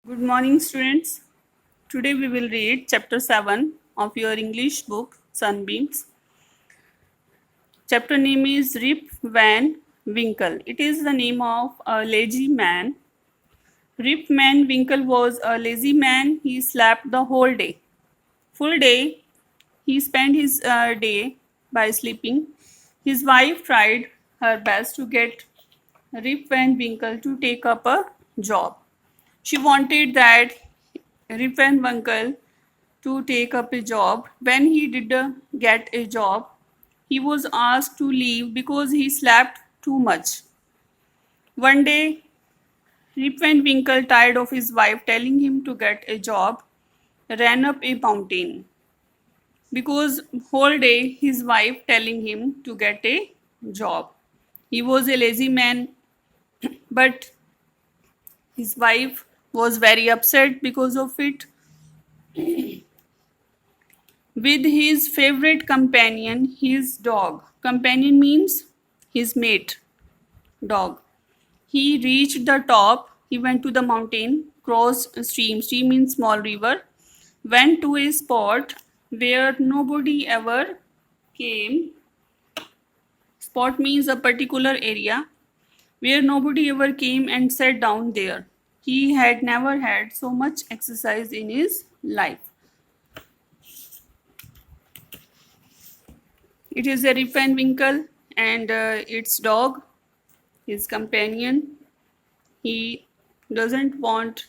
Good morning, students. Today we will read chapter 7 of your English book Sunbeams. Chapter name is Rip Van Winkle. It is the name of a lazy man. Rip Van Winkle was a lazy man. He slept the whole day. Full day, he spent his day by sleeping. His wife tried her best to get Rip Van Winkle to take up a job. She wanted that Rip Van Winkle to take up a job. When he did get a job, he was asked to leave because he slept too much. One day, Rip Van Winkle, tired of his wife telling him to get a job, ran up a mountain because whole day his wife telling him to get a job. He was a lazy man, but his wife was very upset because of it. With his favorite companion, his dog. Companion means his mate, dog. He reached the top. He went to the mountain, crossed a stream. Stream means small river. Went to a spot where nobody ever came. Spot means a particular area where nobody ever came and sat down there. He had never had so much exercise in his life. It is a Rip Van Winkle and its dog, his companion. He doesn't want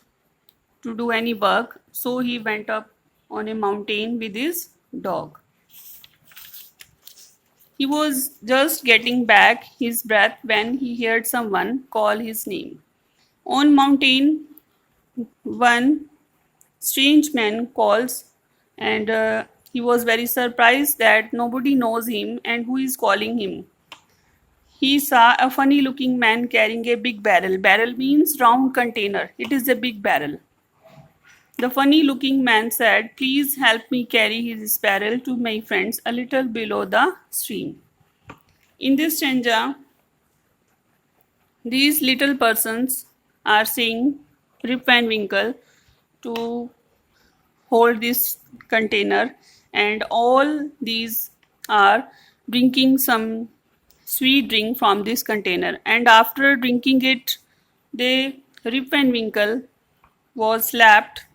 to do any work, so he went up on a mountain with his dog. He was just getting back his breath when he heard someone call his name. On mountain, one strange man calls, and he was very surprised that nobody knows him and who is calling him. He saw a funny looking man carrying a big barrel. Barrel means round container. It is a big barrel. The funny looking man said, "Please help me carry his barrel to my friends a little below the stream." In this stanza, these little persons are saying Rip Van Winkle to hold this container, and all these are drinking some sweet drink from this container, and after drinking it, they Rip Van Winkle was slapped,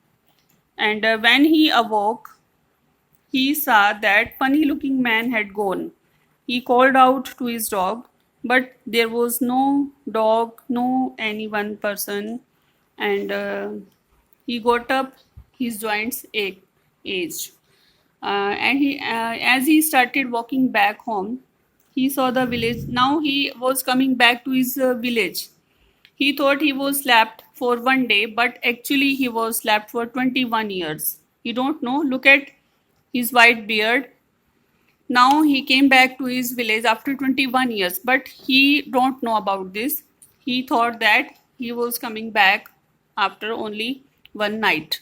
and when he awoke, he saw that funny looking man had gone. He called out to his dog, but there was no dog, no any one person, and he got up, his joints aged. And as he started walking back home, he saw the village. Now he was coming back to his village. He thought he was slapped for one day, but actually he was slapped for 21 years. You don't know. Look at his white beard. Now he came back to his village after 21 years, but he don't know about this. He thought that he was coming back after only one night.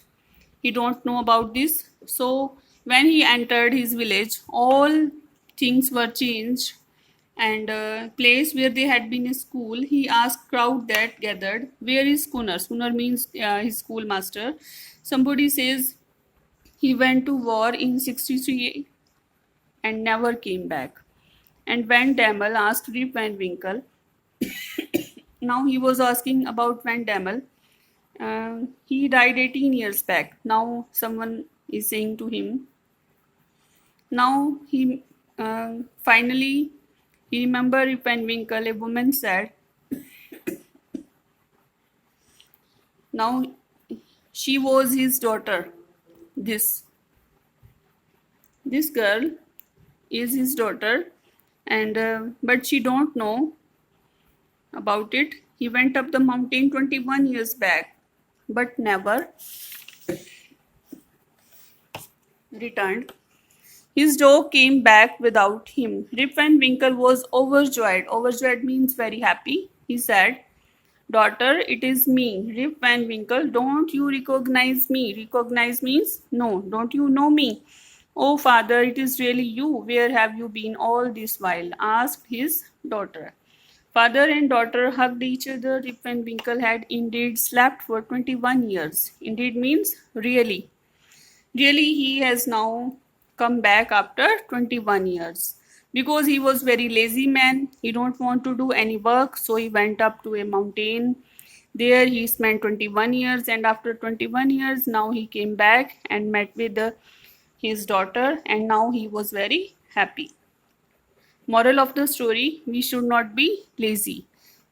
He don't know about this. So when he entered his village, all things were changed, and place where there had been a school, he asked crowd that gathered, "Where is Kunar?" Kunar means his schoolmaster. Somebody says he went to war in 63 and never came back. And Van Dammel asked Rip Van Winkle. Now he was asking about Van Dammel. He died 18 years back. Now someone is saying to him. Now he finally he remembered Rip Van Winkle. A woman said. Now she was his daughter. This girl is his daughter, and but she don't know about it. He went up the mountain 21 years back, but never returned. His dog came back without him. Rip Van Winkle was overjoyed. Overjoyed means very happy. He said, "Daughter, it is me, Rip Van Winkle. Don't you recognize me?" Recognize means no. Don't you know me? "Oh, father, it is really you. Where have you been all this while?" asked his daughter. Father and daughter hugged each other. Rip and Winkle had indeed slept for 21 years. Indeed means really. Really, he has now come back after 21 years. Because he was very lazy man. He don't want to do any work. So he went up to a mountain. There he spent 21 years, and after 21 years now he came back and met with his daughter, and now he was very happy. Moral of the story, we should not be lazy.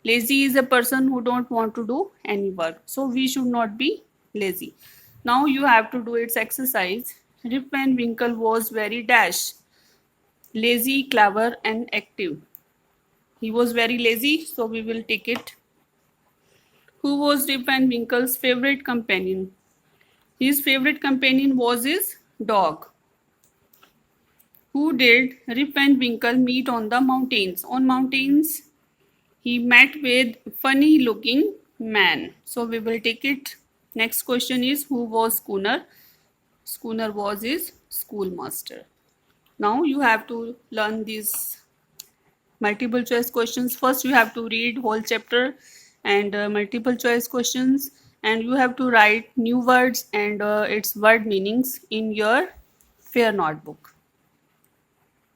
Lazy is a person who don't want to do any work. So we should not be lazy. Now you have to do its exercise. Rip Van Winkle was very dash, lazy, clever and active. He was very lazy, so we will take it. Who was Rip Van Winkle's favorite companion? His favorite companion was his dog. Who did Rip Van Winkle meet on the mountains? On mountains, he met with funny looking man. So we will take it. Next question is, who was Schooner? Schooner was his schoolmaster. Now you have to learn these multiple choice questions. First you have to read whole chapter and multiple choice questions, and you have to write new words and its word meanings in your fair notebook.